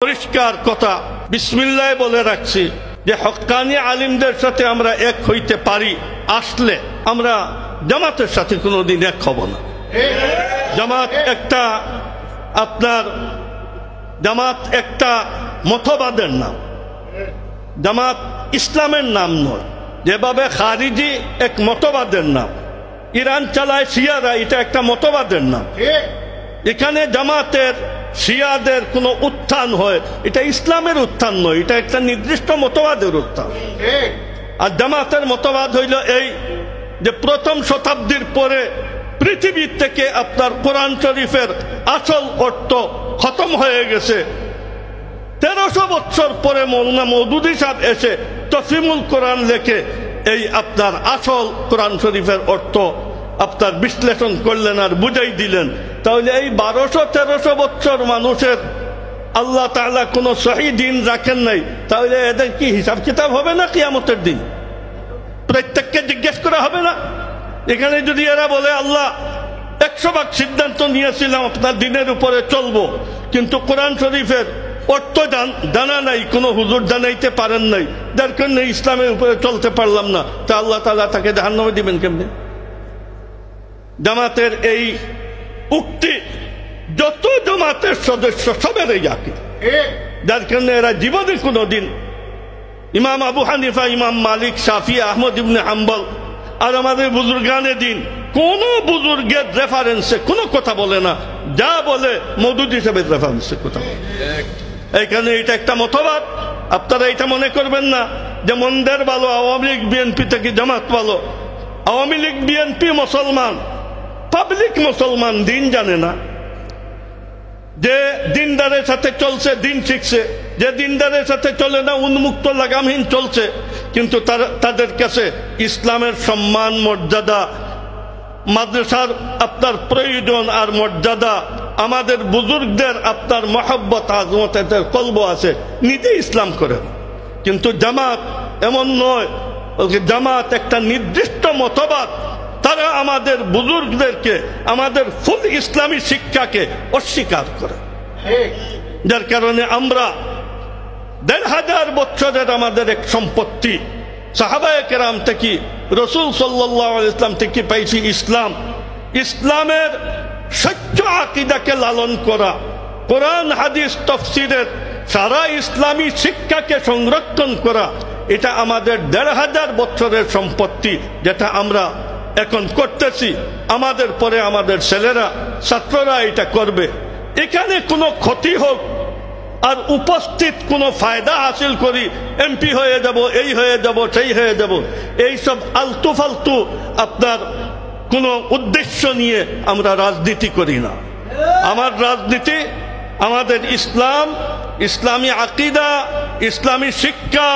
পরিষ্কার কথা বিসমিল্লাহ বলে রাখছি যে হক্কানি আলিমদের সাথে আমরা এক হইতে পারি, আসলে আমরা জামাতের সাথে কোনোদিন এক হব না। জামাত একটা মতবাদের নাম, জামাত ইসলামের নাম নয়। যেভাবে খারিজি এক মতবাদের নাম, ইরান চালায় শিয়ারা, এটা একটা মতবাদের নাম। এখানে জামাতের শিয়াদের কোনো উত্থান হয়, এটা ইসলামের উত্থান নয়, এটা একটা নির্দিষ্ট মতবাদের উত্থান। আর জামাতের মতবাদ হইল এই যে প্রথম শতাব্দীর পরে পৃথিবীর থেকে আপনার কোরআন শরীফের আসল অর্থ খতম হয়ে গেছে। 1300 বছর পরে মৌলানা মওদুদী সাহেব এসে তফসিরুল কোরআন লেখে এই আপনার আসল কোরআন শরীফের অর্থ আপনার বিশ্লেষণ করলেন আর বুঝাই দিলেন। তাহলে এই 1200-1300 বছর মানুষের আল্লাহ তাআলা কোনো সহি দিন রাখেন নাই, তাহলে এদের কি হিসাব কিতাব হবে না কিয়ামতের দিন? প্রত্যেককে জিজ্ঞেস করা হবে না? এখানে যদি এরা বলে আল্লাহ 100 ভাগ সিদ্ধান্ত নিয়েছিলাম আপনার দিনের উপরে চলবো, কিন্তু কোরআন শরীফের অর্থ জানা নাই, কোনো হুজুর জানাইতে পারেন নাই, যার কারণে ইসলামের উপরে চলতে পারলাম না, তা আল্লাহ তাআলা তাকে জাহান্নামে দিবেন কেমনে? জামাতের এই উক্তি যত জামাতের সদস্য সবের এই আকীদা, যার কারণে এরা জীবনে কোনোদিন ইমাম আবু হানিফা, ইমাম মালিক, শাফি, আহমদ ইবনে হাম্বল আর আমাদের বুজুর্গানে দিন কোন বুজুর্গের রেফারেন্সে কোনো কথা বলে না, যা বলে মওদুদী সাহেবের রেফারেন্সে কথা বলে। এইখানে এটা একটা মতবাদ। আপনারা এটা মনে করবেন না যে মন্দের ভালো আওয়ামী লীগ বিএনপি থেকে জামাত ভালো। আওয়ামী লীগ বিএনপি মুসলমান, পাবলিক মুসলমান, দিন জানে না। যে দিনদারের সাথে চলছে দিন শিখছে, যে দিনদারের সাথে চলে না উন্মুক্ত লাগামহীন চলছে, কিন্তু তাদের কাছে ইসলামের সম্মান, মর্যাদা, মাদ্রাসার আপনার প্রয়োজন আর মর্যাদা, আমাদের বুজুর্গদের আপনার মহব্বত, আজমত, কলব আছে, নিজে ইসলাম করে। কিন্তু জামাত এমন নয়, জামাত একটা নির্দিষ্ট মতবাদ। তারা আমাদের বুজুর্গদেরকে, আমাদের ফুল ইসলামী শিক্ষাকে অস্বীকার করে, যার কারণে আমরা 1500 বছরের আমাদের এক সম্পত্তি সাহাবায়ে কেরাম থেকে, রাসূল সাল্লাল্লাহু আলাইহি ওয়াসাল্লাম থেকে পাইছি ইসলাম। ইসলামের সত্য আকীদাকে লালন করা, কোরআন হাদিস তাফসীরের সারা ইসলামী শিক্ষাকে সংরক্ষণ করা, এটা আমাদের 1500 বছরের সম্পত্তি, যেটা আমরা এখন করতেছি। আমাদের পরে আমাদের ছেলেরা, ছাত্ররা এটা করবে। এখানে কোনো ক্ষতি হোক আর উপস্থিত কোনো ফায়দা হাসিল করি, এমপি হয়ে যাব, এই হয়ে যাব, সেই হয়ে যাব, এইসব আলতু ফালতু আপনার কোনো উদ্দেশ্য নিয়ে আমরা রাজনীতি করি না। আমার রাজনীতি, আমাদের ইসলাম, ইসলামী আকীদা, ইসলামী শিক্ষা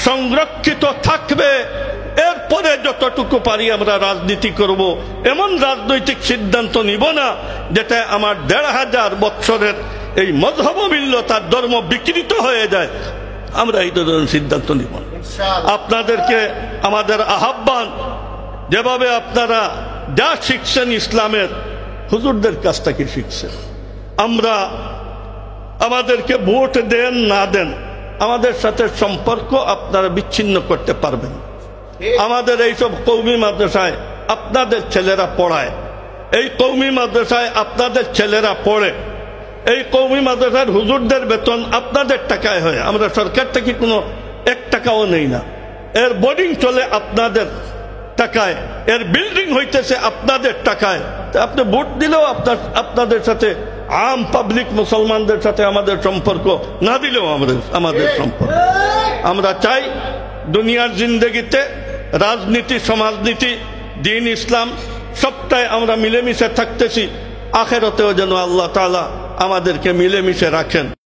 সংরক্ষিত থাকবে। এরপরে যতটুকু পারি আমরা রাজনীতি করব। এমন রাজনৈতিক সিদ্ধান্ত নিব না যেটা আমার 1500 বছরের এই মযহববিল্লতার ধর্ম বিকৃত হয়ে যায়। আমরা এই ধরনের সিদ্ধান্ত নিব না। আপনাদেরকে আমাদের আহ্বান, যেভাবে আপনারা যা শিখছেন ইসলামের, হুজুরদের কাছ থেকে শিখছেন। আমরা, আমাদেরকে ভোট দেন না দেন, আমাদের সাথে সম্পর্ক আপনারা বিচ্ছিন্ন করতে পারবেন। আমাদের এইসব কওমি মাদ্রাসায় আপনাদের ছেলেরা পড়ায়, এই কওমি মাদ্রাসায় আপনাদের ছেলেরা পড়ে, এই কওমি মাদ্রাসার হুজুরদের বেতন আপনাদের টাকায় হয়। আমরা সরকার থেকে কোনো 1 টাকাও নেই না। এর বোর্ডিং চলে আপনাদের টাকায়, এর বিল্ডিং হইতেছে আপনাদের টাকায়। আপনি ভোট দিলেও আপনাদের সাথে, আম পাবলিক মুসলমানদের সাথে আমাদের সম্পর্ক না দিলেও আমাদের সম্পর্ক। আমরা চাই দুনিয়ার জিন্দগিতে রাজনীতি, সমাজনীতি, দিন, ইসলাম সবটাই আমরা মিলেমিশে থাকতেছি। আখিরাতেও যেন আল্লাহ তাআলা আমাদেরকে মিলেমিশে রাখেন।